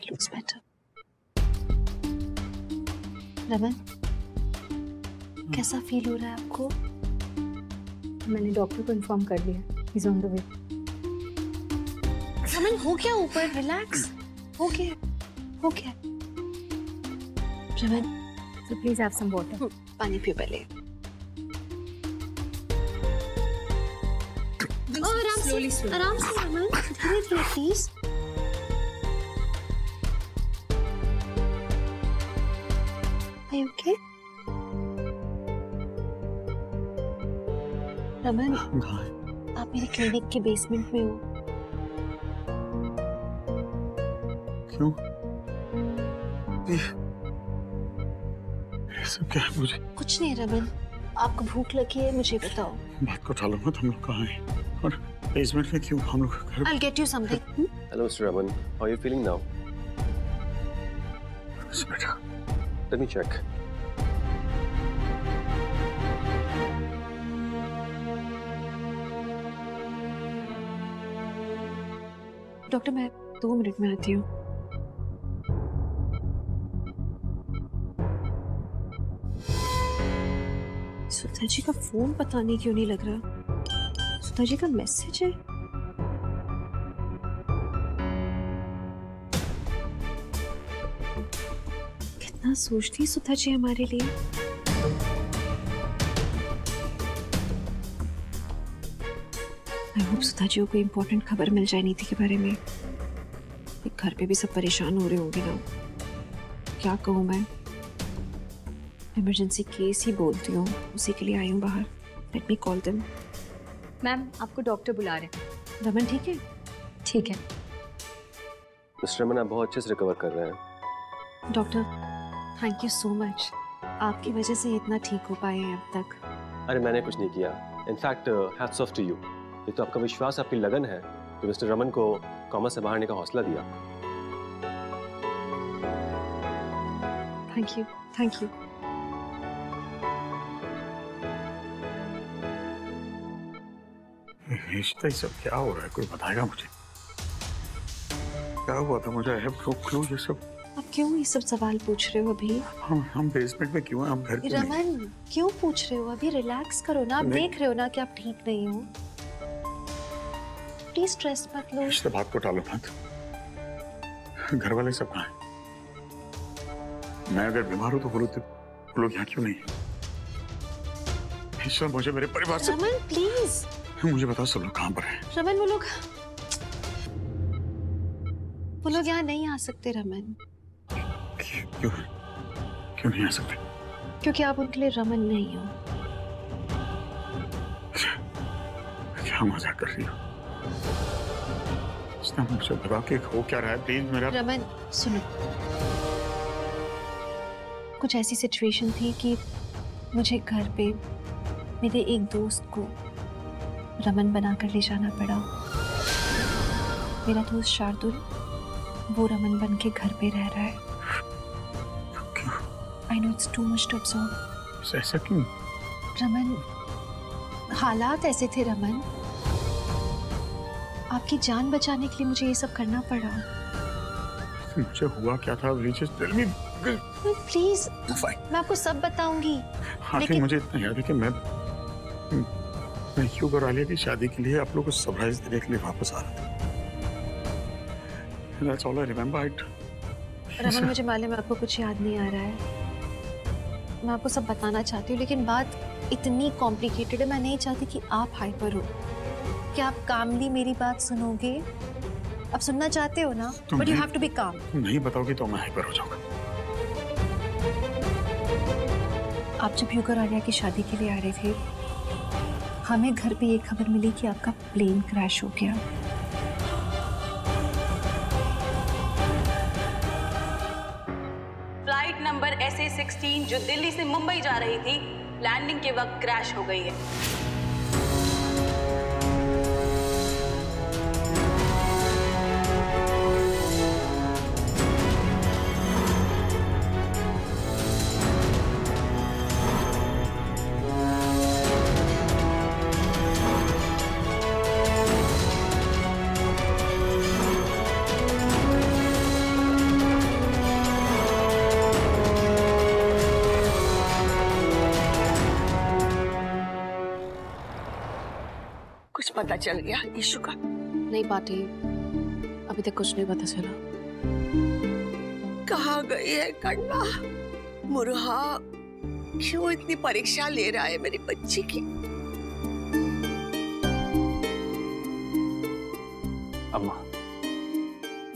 Looks better. Raman, कैसा feel हो रहा है आपको? मैंने डॉक्टर को इन्फॉर्म कर दिया। He's on the way. Raman, हो गया ऊपर, रिलैक्स। हो गया। Raman, So please have some water. पानी पियो पहले। आराम से रमन, धीरे-धीरे please. Are you okay? Raman, आप मेरे क्लिनिक के बेसमेंट में हो। क्यों? ये सब क्या है? मुझे कुछ नहीं रमन, आपको भूख लगी है, मुझे बताओ। बात को टालो मत, हम लोग कहाँ हैं और बेसमेंट में क्यों? हम लोग घर। I'll get you something. Hello, Mr. Raman. How are you feeling now? बेटा, Let me check. डॉक्टर, मैं 2 मिनट में आती हूँ। सुधा जी का फोन पता नहीं क्यों नहीं लग रहा। सुधा जी का मैसेज है। कितना सोचती है सुधा जी हमारे लिए। आई होप सुधा जी को कोई इम्पोर्टेंट खबर मिल जाए नीति के बारे में। घर पे भी सब परेशान हो रहे होंगे ना। क्या कहूँ मैं, इमरजेंसी केस ही बोलती हूँ, उसी के लिए आई हूँ बाहर। Let me call them. Ma'am, आपको डॉक्टर बुला रहे हैं। रमन ठीक है? ठीक है। मिस्टर रमन, आप बहुत अच्छे से रिकवर कर रहे हैं। Doctor, thank you so much. आपकी वजह से इतना ठीक हो पाए हैं अब तक। अरे मैंने कुछ नहीं किया। In fact hats off to you. ये तो आपका विश्वास, आपकी लगन है जो मिस्टर रमन को कॉमा से बाहर आने का हौसला दिया। Thank you, thank you. ये सब क्या हो रहा है? कोई बताएगा मुझे? क्या हुआ था? मुझे है क्लू ये सब। आप क्यों ये सब सवाल पूछ रहे हो अभी? हम बेसमेंट में क्यों हैं? हम घर क्यों नहीं? रमन, क्यों पूछ रहे हो? अभी रिलैक्स करो ना। आप देख रहे हो ना कि आप ठीक नहीं हो। प्लीज स्ट्रेस मत लो। इस बात को टालो मत। घर वाले सब कहाँ हैं? मैं अगर बीमार हूँ तो वो लोग यहाँ क्यों नहीं? ईश्वर, मुझे मेरे परिवार से। रमन प्लीज मुझे बताओ सब लोग कहाँ पर हैं? रमन, वो लोग यहाँ नहीं आ सकते रमन। क्यों क्यों नहीं आ सकते? क्योंकि आप उनके लिए रमन नहीं हो। क्या मजाक कर रही हो? मुझे बता के हो क्या रहा है? प्लीज मेरा। रमन सुनो, कुछ ऐसी सिचुएशन थी कि मुझे घर पे मेरे एक दोस्त को रमन बनाकर ले जाना पड़ा। मेरा दोस्त शार्दुल, वो रमन बन के घर पे रह रहा है। I know it's too much to absorb. ऐसा क्यों? रमन, हालात ऐसे थे रमन। आपकी जान बचाने के लिए मुझे ये सब करना पड़ा। मुझे हुआ क्या था? प्लीज, मैं आपको सब बताऊंगी। लेकिन मुझे इतना याद है कि मैं ह्यूग और आलिया की शादी के लिए आप लोगों को सरप्राइज देने के लिए वापस आ रहा था। That's all I remember. Raman, मुझे मालूम है आपको कुछ याद नहीं आ रहा है। मैं आपको सब बताना चाहती हूँ, लेकिन बात इतनी कॉम्प्लिकेटेड है। मैं नहीं चाहती कि आप हाइपर हो। क्या आप कामली मेरी बात सुनोगे? आप सुनना चाहते हो ना? But you have to be calm. नहीं बताओगे तो मैं हाइपर हो जाऊंगा। आप जब ह्यूग और आलिया की शादी के लिए आ रहे थे, हमें घर पे ये खबर मिली कि आपका प्लेन क्रैश हो गया। फ्लाइट नंबर SA-16 जो दिल्ली से मुंबई जा रही थी, लैंडिंग के वक्त क्रैश हो गई है। पता चल गया ईशु का? नहीं पार्टी, अभी तक कुछ नहीं पता चला। कहाँ गई है कन्ना? मुरहा क्यों इतनी परीक्षा ले रहा है मेरी बच्ची की?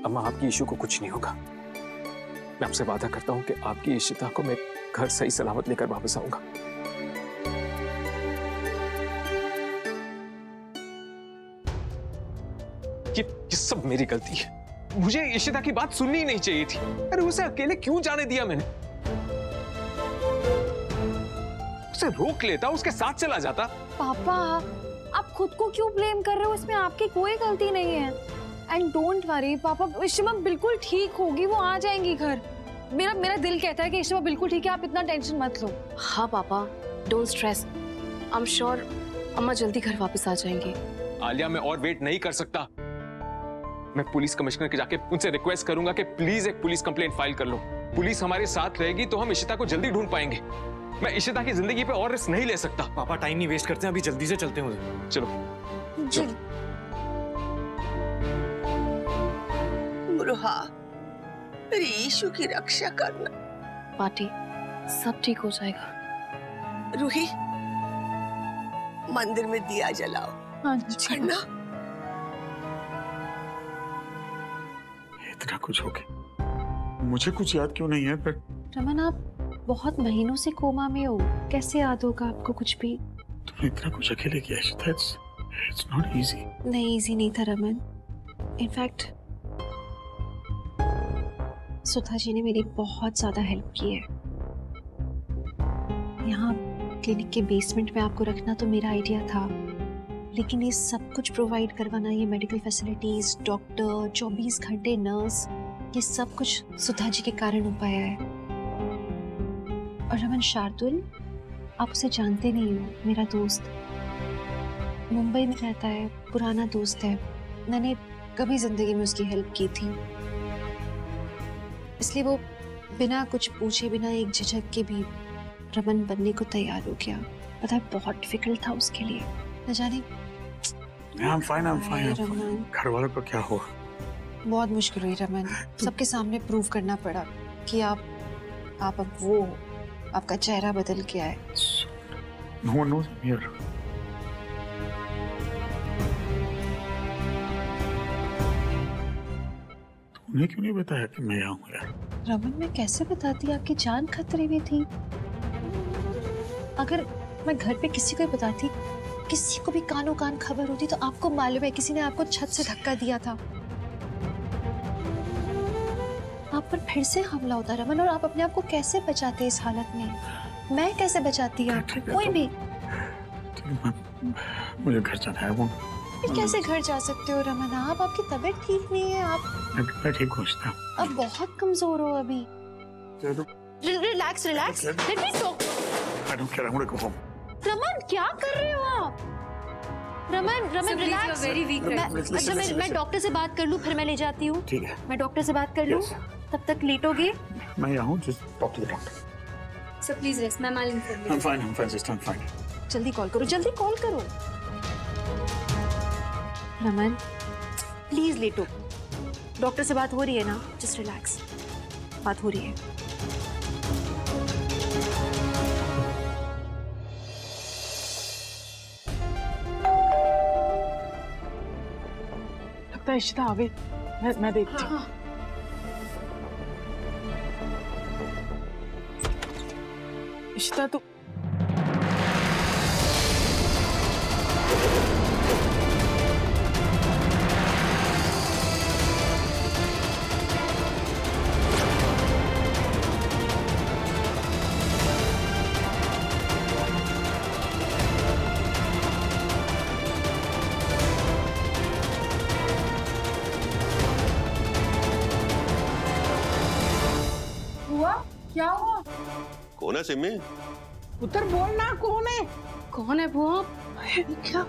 अम्मा आपकी इशू को कुछ नहीं होगा। मैं आपसे वादा करता हूँ कि आपकी इशिता को मैं घर सही सलामत लेकर वापस आऊंगा। ये सब मेरी गलती है। मुझे इशिता की बात सुननी ही नहीं चाहिए थी। अरे उसे अकेले क्यों जाने दिया मैंने? उसे रोक लेता, उसके साथ चला जाता। पापा, आप खुद को क्यों ब्लेम कर रहे हो? इसमें आपकी कोई गलती नहीं है। एंड डोंट वरी पापा, इशिमा बिल्कुल ठीक होगी, वो आ जाएंगी घर। मेरा दिल कहता है कि इशिमा बिल्कुल ठीक है, आप इतना टेंशन मत लो। हाँ पापा, don't stress. I am sure अम्मा जल्दी घर वापस आ जाएंगी। आलिया, मैं और वेट नहीं कर सकता। मैं पुलिस कमिश्नर के जाके उनसे रिक्वेस्ट करूंगा कि प्लीज एक पुलिस कंप्लेंट फाइल कर लो। पुलिस हमारे साथ रहेगी तो हम इशिता को जल्दी ढूंढ पाएंगे। मैं इशिता की जिंदगी पे और रिस्क नहीं ले सकता। पापा टाइम नहीं वेस्ट करते हैं, अभी जल्दी से चलते हैं। चलो चलो। मुरहा, मेरी ईशु की रक्षा करना। पार्टी, सब ठीक हो जाएगा। रूही, मंदिर में दिया जलाओ। हाँ कन्ना, इतना कुछ हो गया, मुझे कुछ याद क्यों नहीं है? पर रमन, आप बहुत महीनों से कोमा में हो, कैसे याद होगा आपको कुछ भी? तुमने इतना कुछ अकेले किया। It's not easy. नहीं, इजी नहीं था रमन। इनफैक्ट सुधा जी ने मेरी बहुत ज्यादा हेल्प की है। यहाँ क्लिनिक के बेसमेंट में आपको रखना तो मेरा आइडिया था, लेकिन ये सब कुछ प्रोवाइड करवाना, ये मेडिकल फैसिलिटीज, डॉक्टर, 24 घंटे नर्स, ये सब कुछ सुधा जी के कारण हो पाया है। और रमन, शार्दुल, आप उसे जानते नहीं हो, मेरा दोस्त मुंबई में रहता है, पुराना दोस्त है। मैंने कभी जिंदगी में उसकी हेल्प की थी, इसलिए वो बिना कुछ पूछे, बिना एक झिझक के भी रमन बनने को तैयार हो गया। पता है, बहुत डिफिकल्ट था उसके लिए। न जाने। I'm fine. रमन, घर वालों को क्या हुआ? बहुत मुश्किल हुई रमन, सबके सामने प्रूव करना पड़ा कि आप अब वो हो। आपका चेहरा बदल गया है। No one knows I'm here. तुमने क्यों नहीं बताया कि मैं यहाँ हूँ यार? रमन, मैं कैसे बताती? आपकी जान खतरे में थी। अगर मैं घर पे किसी को बताती, किसी को भी कानों कान खबर होती, तो आपको मालूम है किसी ने आपको छत से धक्का दिया था, आप पर फिर से हमला होता रमन। और आप अपने आप को कैसे बचाते इस हालत में? मैं कैसे बचाती हूँ? कोई भी। मुझे घर जाना है। वो कैसे घर जा सकते हो रमन? आपकी तबीयत ठीक नहीं है। आप मैं ठीक हूँ। अब बहुत कमजोर हो अभी। Relax, let me talk. I don't care. I want to go home. Raman, क्या कर रहे हो आप? रमन, रिलैक्स। मैं डॉक्टर से बात कर लूं, फिर मैं ले जाती हूँ। ठीक है। मैं डॉक्टर से बात कर लूं, तब तक लेटोगे? मैं यहाँ हूँ, just talk to the doctor. Sir please rest, मैं मालूम कर लूँ। I'm fine, sister, I'm fine. जल्दी कॉल करो। रमन, प्लीज लेटो। डॉक्टर से बात हो रही है ना? जस्ट रिलैक्स, बात हो रही है। लगता है इशिता आ गई। मैं देखती हूँ। इशिता तो क्या हुआ? कौन है सिमी? पुत्र बोलना, कौन है? कौन है बुआ? क्या?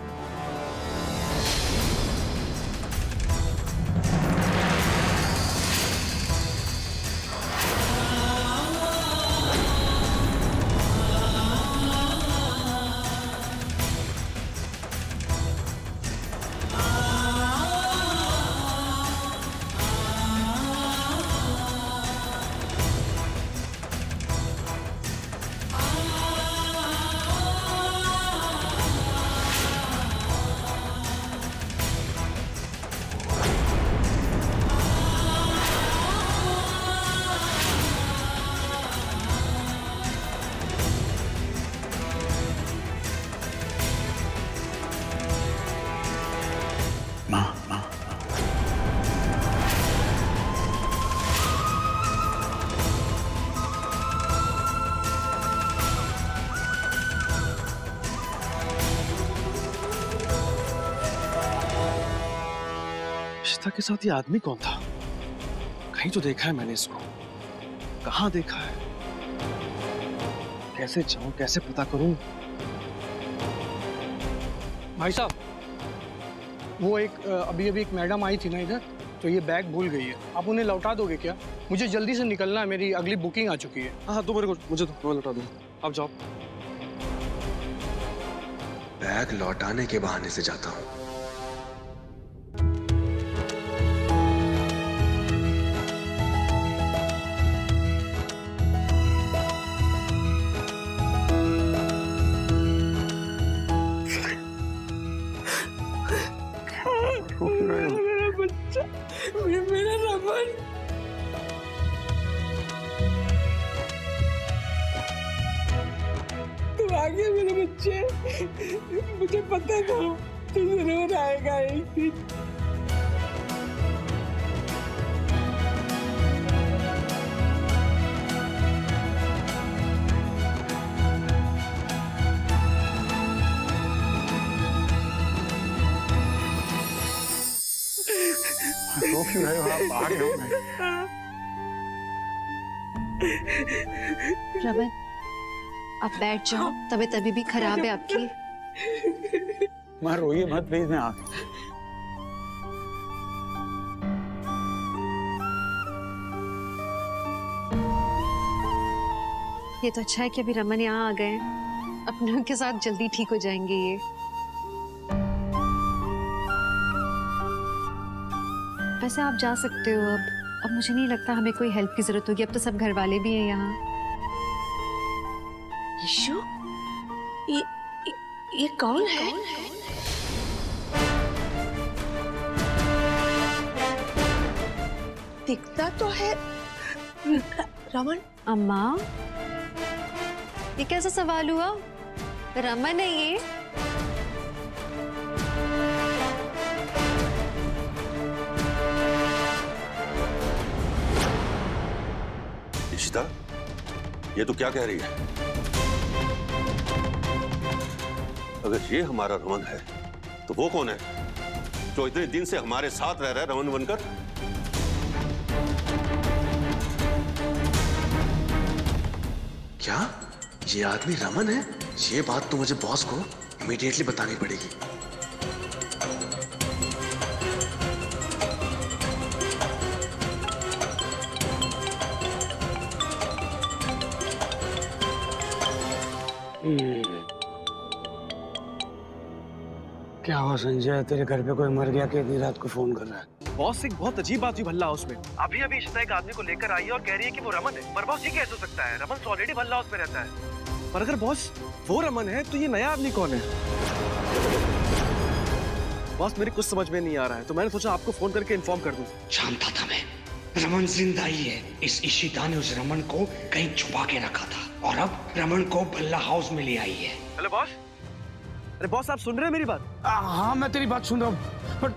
इशिता के साथ ये आदमी कौन था? कहीं तो देखा है मैंने इसको, कहाँ देखा है? कैसे जाऊं, कैसे पता करूं? भाई साहब, वो अभी एक मैडम आई थी ना इधर, तो ये बैग भूल गई है। आप उन्हें लौटा दोगे क्या? मुझे जल्दी से निकलना है, मेरी अगली बुकिंग आ चुकी है। हाँ दो मेरे को, मुझे दो, मैं लौटा दूँ। आप जाओ। बैग लौटाने के बहाने से जाता हूँ। मेरा बच्चा, मेरा रमन। तू आ गया मेरे बच्चे। मुझे पता था तू जरूर आएगा एक दिन। रो क्यों रहे हो आप? आ गए हो मैं। रमन, आप बैठ जाओ, तबीयत अभी भी खराब है आपकी। मां रोइए मत प्लीज, मैं आ गया। ये तो अच्छा है कि अभी रमन यहाँ आ गए, अपने उनके साथ जल्दी ठीक हो जाएंगे ये। वैसे आप जा सकते हो अब मुझे नहीं लगता हमें कोई हेल्प की जरूरत होगी, अब तो सब घर वाले भी हैं यहाँ। यीशु, ये कौन है? दिखता तो है रमन। अम्मा, ये कैसा सवाल हुआ? रमन है ये। इशिता, ये तो क्या कह रही है? अगर ये हमारा रमन है तो वो कौन है जो इतने दिन से हमारे साथ रह रहा है रमन बनकर? क्या ये आदमी रमन है? ये बात तो मुझे बॉस को इमीडिएटली बतानी पड़ेगी। क्या हुआ संजय, तेरे घर पे कोई मर गया कि इतनी रात को फोन कर रहा है? बॉस, एक बहुत अजीब बात हुई भल्ला हाउस में। अभी इशिता एक आदमी को लेकर आई है और कह रही है कि वो रमन है। पर बॉस, ये कैसे हो सकता है? रमन ऑलरेडी भल्ला हाउस में रहता है। पर अगर बॉस वो रमन है तो ये नया आदमी कौन है? बॉस, मेरी कुछ समझ में नहीं आ रहा है, तो मैंने सोचा आपको फोन करके इन्फॉर्म कर दूं। जानता था मैं, रमन जिंदा ही है। इस इशिता ने उस रमन को कहीं छुपा के रखा था और अब रमन को भल्ला हाउस में ले आई है। Hello boss. अरे बॉस, आप सुन रहे हैं मेरी बात? हाँ, मैं तेरी बात सुन रहा हूँ, पर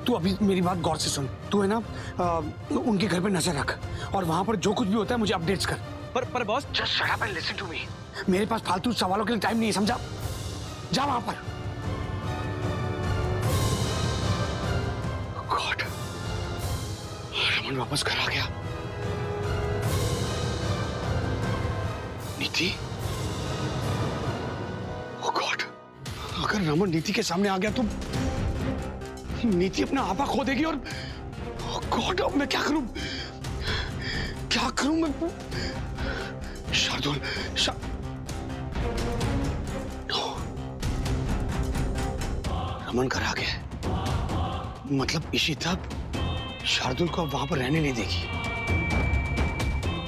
तू अभी मेरी बात गौर से सुन। तू है ना, उनके घर पे नजर रख और वहां पर जो कुछ भी होता है मुझे अपडेट्स कर। पर boss, just shut up and listen to me. मेरे पास फालतू सवालों के लिए टाइम नहीं है, समझा? जा वहां पर। गॉड, रमन वापस घर आ गया। नीति, ओह गॉड, अगर रमन नीति के सामने आ गया तो नीति अपना आपा खो देगी और ओह गॉड, अब मैं क्या करूं? क्या करूं मैं? शार्दुल, रमन घर आ गया, मतलब इशिता शार्दुल को अब वहां पर रहने नहीं देगी,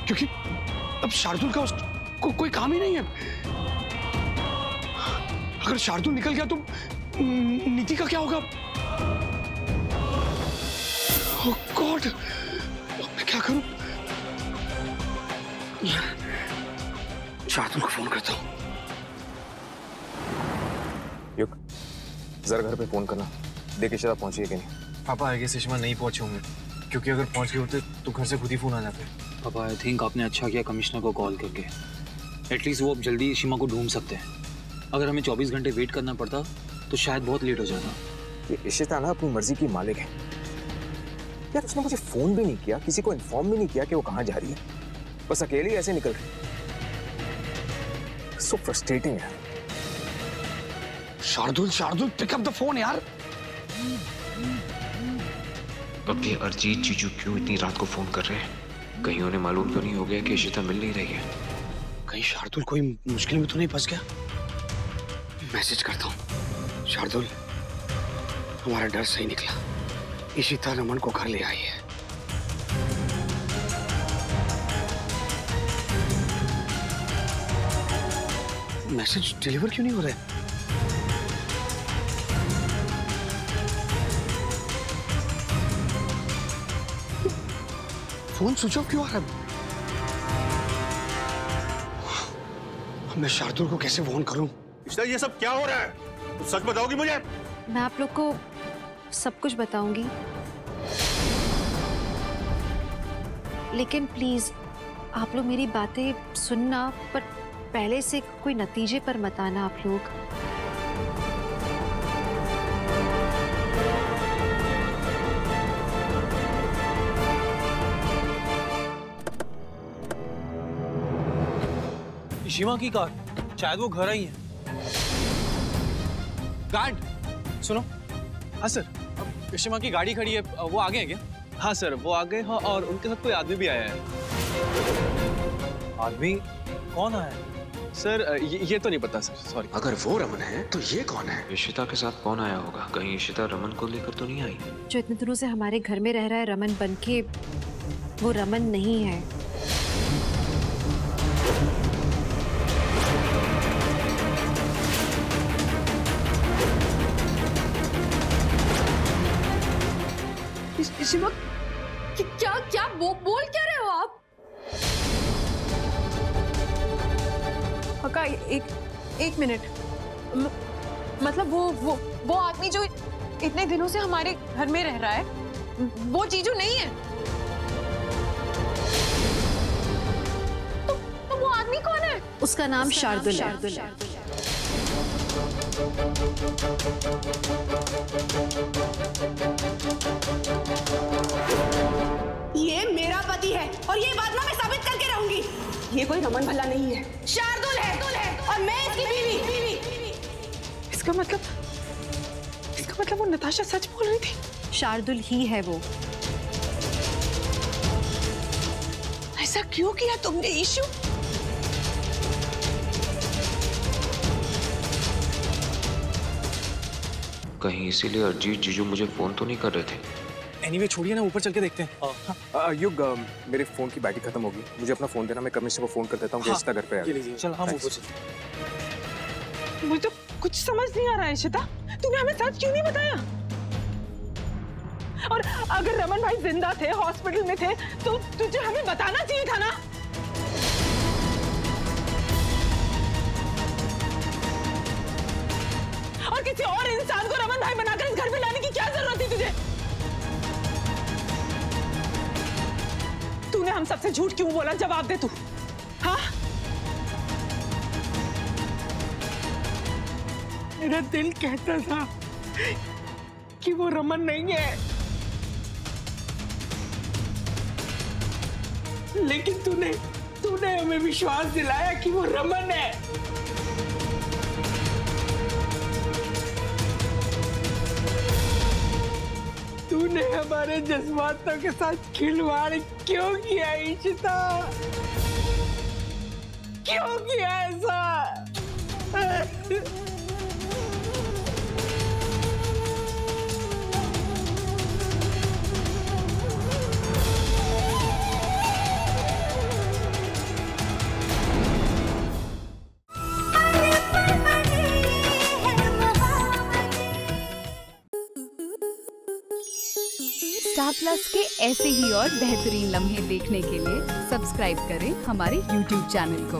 क्योंकि अब शार्दुल का उसको कोई काम ही नहीं है। अगर शार्दुल निकल गया तो नीति का क्या होगा? ओह गॉड, मैं क्या करूं? शार्दुल को फोन करता हूं। युग, जरा घर पे फोन करना, देख इशिता पहुंची है कि नहीं। पापा, आगे सुषमा नहीं पहुंचे होंगे, क्योंकि अगर पहुंच गए होते तो घर से खुद ही फोन आ जाते। पापा, आई थिंक आपने अच्छा किया कमिश्नर को कॉल करके। एटलीस्ट वो अब जल्दी सीमा को ढूंढ सकते हैं। अगर हमें 24 घंटे वेट करना पड़ता तो शायद बहुत लेट हो जाता। ये इशिता ना अपनी मर्जी की मालिक है, यार उसने मुझे फोन भी नहीं किया, किसी को इन्फॉर्म भी नहीं किया कि वो कहाँ जा रही है, बस अकेली ऐसे निकल गई। सो फ्रस्ट्रेटिंग है। Shardul pick up the phone यार। अब ये अरिजीत जीजू क्यों इतनी रात को फोन कर रहे हैं? कहीं उन्हें मालूम तो नहीं हो गया कि इशिता मिल नहीं रही है? कहीं शार्दुल कोई मुश्किल में तो नहीं फंस गया? मैसेज करता हूँ। शार्दुल, हमारा डर सही निकला, इशिता रमन को घर ले आई है। मैसेज डिलीवर क्यों नहीं हो रहा है? फोन स्विच ऑफ क्यों आ रहा है? मैं शार्दुल को कैसे फोन करूं? ये सब क्या हो रहा है? तुम सच बताओगी मुझे? मैं आप लोग को सब कुछ बताऊंगी, लेकिन प्लीज आप लोग मेरी बातें सुनना, पर पहले से कोई नतीजे पर मत आना आप लोग। शिवा की कार, शायद वो घर आई है। गार्ड सुनो। हाँ सर, शिवा की गाड़ी खड़ी है, वो आ गए हैं क्या? हाँ सर, वो आ गए हैं और उनके साथ कोई आदमी भी आया है। आदमी कौन आया है? सर ये तो नहीं पता सर, सॉरी। अगर वो रमन है तो ये कौन है? इशिता के साथ कौन आया होगा? कहीं इशिता रमन को लेकर तो नहीं आई? जो इतने दिनों से हमारे घर में रह रहा है रमन बनके, वो रमन नहीं है। शिवा, क्या बोल क्या रहे हो आप? पक्का एक मिनट, मतलब वो आदमी जो इतने दिनों से हमारे घर में रह रहा है, वो जीजू नहीं है। तो वो आदमी कौन है? उसका नाम शार्दुल है। ये मेरा पति है और ये बात ना मैं साबित करके रहूंगी। ये कोई रमन भला नहीं है, शार्दुल है और मैं इसकी बीवी। इसका मतलब वो नताशा सच बोल रही थी। शार्दुल ही है वो। ऐसा क्यों किया तुमने ईशु? कहीं इसीलिए अरिजीत जीजू मुझे फोन तो नहीं कर रहे थे। एनीवे छोड़िए ना, ऊपर चल के देखते हैं। युग, मेरे फोन की बैटरी खत्म होगी, मुझे अपना फोन देना, मैं कमिश्नर को फोन कर देता हूँ। इशिता घर पे आ गई। चल हम ऊपर चलते। मुझे तो कुछ समझ नहीं आ रहा है इशिता, तूने हमें सच क्यों नहीं बताया? और अगर रमन भाई जिंदा थे, हॉस्पिटल में थे, तो तुझे हमें बताना चाहिए था ना। और किसी और इंसान को रमन भाई बनाकर इस घर में लाने की क्या जरूरत थी तुझे? तूने हम सबसे झूठ क्यों बोला? जवाब दे तू। हाँ, मेरा दिल कहता था कि वो रमन नहीं है, लेकिन तूने हमें विश्वास दिलाया कि वो रमन है। तूने हमारे जज्बातों के साथ खिलवाड़ क्यों किया इशिता? क्यों किया ऐसा? स्टार प्लस के ऐसे ही और बेहतरीन लम्हे देखने के लिए सब्सक्राइब करें हमारे YouTube चैनल को।